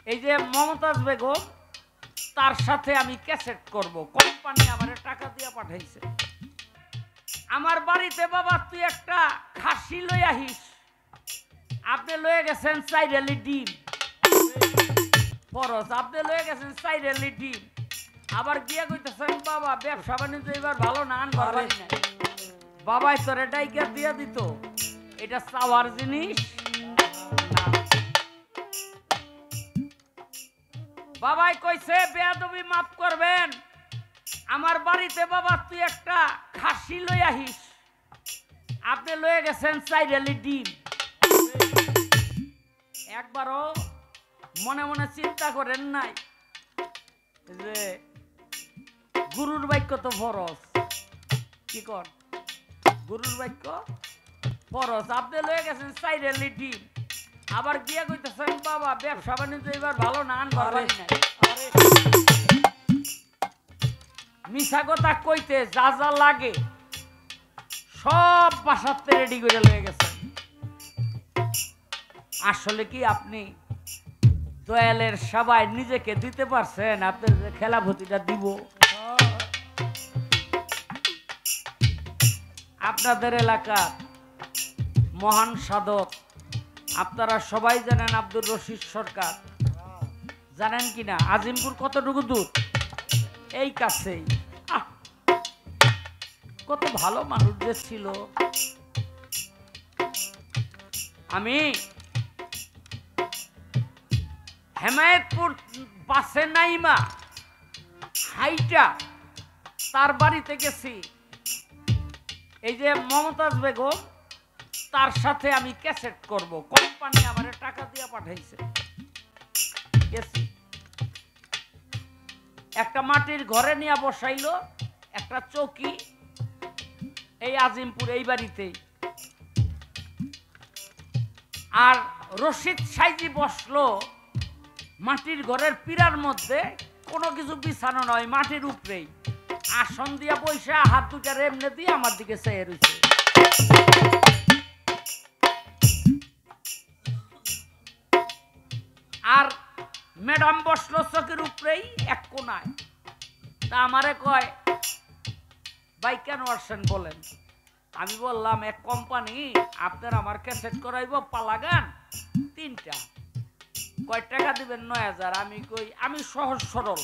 এই যে মমতাজ বেগম তার সাথে আমি ক্যাসেট করব, কোম্পানি আমারে টাকা দিয়ে পাঠাইছে। আমার বাড়িতে বাবা তুই একটা খাসি লই আহিস, আপনি লয়ে গেছেন চাইরালি ডিম ফরজ, আপনি লয়ে গেছেন চাইরালি ডিম, আবার গিয়া কইতেছেন বাবা ব্যবসা বাণিজ্য এবার ভালো না আনবার পারি না। বাবাই তোরে ডাইকা দিয়া দিত, এটা চাওয়ার জিনিস না। বাবাই কইছে বেয়াদবি মাফ করবেন, আমার বাড়িতে বাবা তুই একটা খাসি লই আহিস, আপনি লয়ে গেছেন চাইরালি ডিম। একবারও মনে মনে চিন্তা করেন নাই যে গুরুর বাক্য তো ফরজ, কি কর গুরুর বাক্য ফরজ, আপনি লয়ে গেছেন চাইরালি ডিম, আবার গিয়া কইতেছেন বাবা ব্যবসা বাণিজ্য এবার ভালো না আনবার পারি না। মিছা কথা কইতে যা যা লাগে সব বাসাতে রেডি করে লয়ে গেছেন। আসলে কি আপনি দয়ালের সবাই নিজেকে দিতে পারছেন? আপনার যে খেলাভূতিটা দিব, আপনাদের এলাকার মহান সাধক আপনারা সবাই জানেন আব্দুর রশিদ সরকার, জানেন কিনা? আজিমপুর কতটুকু দূর? এই কাছেই। কত ভালো মানুষ যে ছিল। আমি হেমায়েতপুর বাসে নাইমা হাইটা তার বাড়িতে গেছি। এই যে মমতাজ বেগম তার সাথে আমি ক্যাসেট করব, কোম্পানি আমারে টাকা দিয়ে পাঠাইছে। গেছি, একটা মাটির ঘরে নিয়ে বসাইলো, একটা চৌকি এই আজিমপুর এই বাড়িতেই, আর রশিদ সাইজি বসলো মাটির ঘরের পিরার মধ্যে, কোনো কিছু বিছানো নয়, মাটির উপরেই আসন দিয়া বইসা হাত দুটা এমনি দিয়ে আমার দিকে চেয়ে রয়েছে। আর ম্যাডাম বসলো চোখের উপরেই এক কোনায়। তা আমারে কয় ভাই কেন আসছেন বলেন? আমি বললাম এক কোম্পানি আপনার আমার ক্যাসেট করাইব পালাগান 3টা, কয় টাকা দিবেন? 9000। আমি কই আমি সহজ সরল,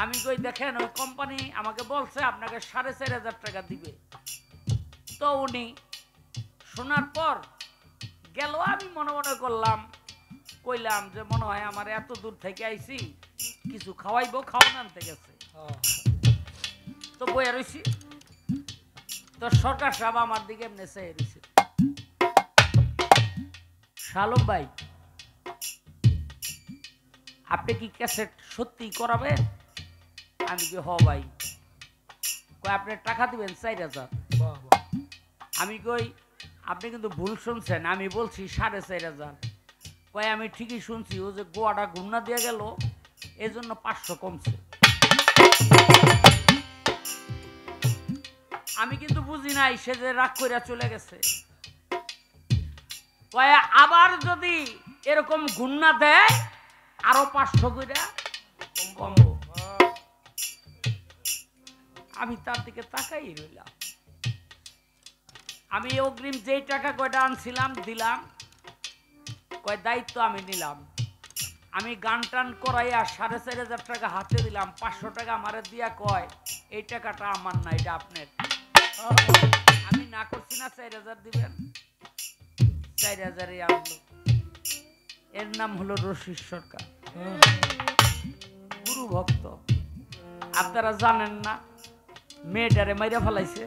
আমি কই দেখেন ওই কোম্পানি আমাকে বলছে আপনাকে 4500 টাকা দিবে। তো উনি শোনার পর গেল, আমি মনে মনে করলাম, কইলাম যে মনে হয় আমার এত দূর থেকে আইছি কিছু খাওয়াইবো, খাওয়ান আনতে গেছে। তো বইয়া রইছি, তো সরকার সাহেব আমার দিকে এমনি চেয়ে রইছে। শালম ভাই আপনি কি ক্যাসেট সত্যি করাবেন? আমি কি হ ভাই। কই আপনি টাকা দিবেন 4000। আমি কই আপনি কিন্তু ভুল শুনছেন, আমি বলছি 4500। কয় আমি ঠিকই শুনছি, ও যে গোয়াটা ঘুমনা দিয়ে গেল এজন্য 500 কমছে। আমি কিন্তু বুঝি নাই সে যে রাগ কইরা চলে গেছে। কয় আবার যদি এরকম ঘুমনা দেয় আরো 500 কইরা কমবো। আমি তার দিকে তাকাই রইলাম। আমি অগ্রিম যেই টাকা কয়টা আনছিলাম দিলাম, কয় দায়িত্ব আমি নিলাম। আমি গান টান করাইয়া 4500 টাকা হাতে দিলাম, 500 টাকা আমারে দিয়া কয় এই টাকাটা আমার না, এটা আপনার। আমি না করছি না 4000 দিবেন, 4000-ই আনলো। এর নাম হলো রশিদ সরকার, গুরু ভক্ত। আপনারা জানেন না মেয়েটারে মাইরা ফেলাইছে,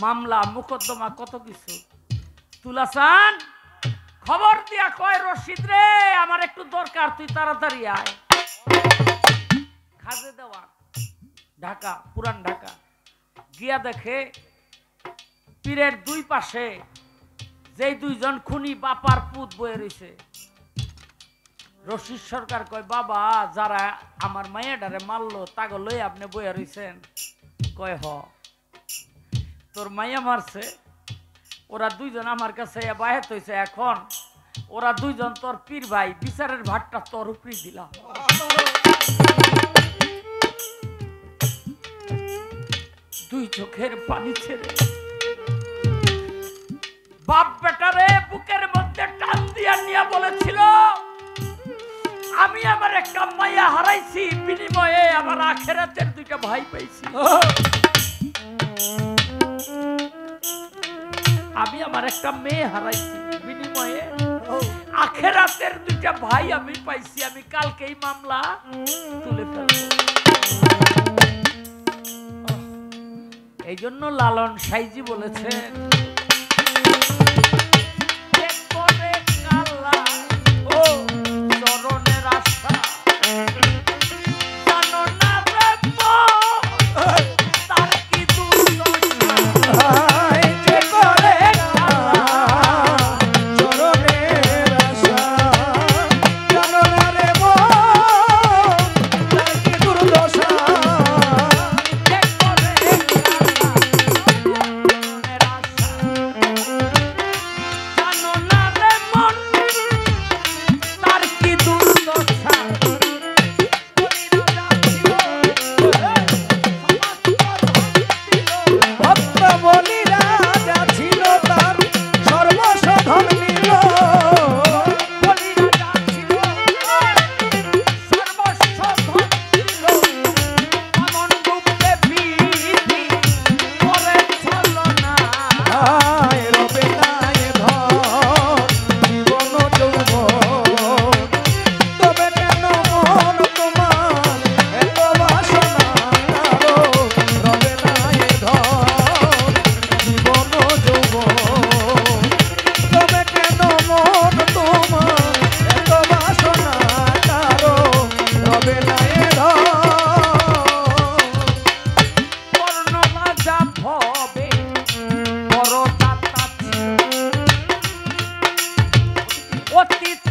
মামলা মোকদ্দমা কত কিছু। তুলাসান খবর দিয়া কয় রশিদ রে আমার একটু দরকার, তুই তাড়াতাড়ি আয়। খাজে দেওয়া ঢাকা, পুরান ঢাকা। গিয়া দেখে পীরের দুই পাশে যেই দুইজন খুনি বাপার পুত বয়ে রইছে। রশিদ সরকার কয় বাবা যারা আমার মাইয়াডারে মারলো তাগো লই আপনি বয়ে রইছেন? কয় হ। তোর মাইয়া মারছে, ওরা দুইজন আমার কাছে বাহেত হইছে, এখন ওরা দুইজন তোর পীর ভাই, বিচারের ভাতটা তোর উপরই দিলাম। দুই চোখের পানি ছেড়ে বাপ বেটারে বুকের মধ্যে টান দিয়া নিয়ে বলেছিল, আমি আমার একটা মাইয়া হারাইছি, বিনিময়ে আমার আখেরাতের দুইটা ভাই পাইছি। আমি আমার একটা মেয়ে হারাইছি, বিনিময়ে আখেরাতের দুইটা ভাই আমি পাইছি। আমি কালকেই মামলা তুলে ফেলব। এই জন্য লালন সাইজি বলেছেন, অতীত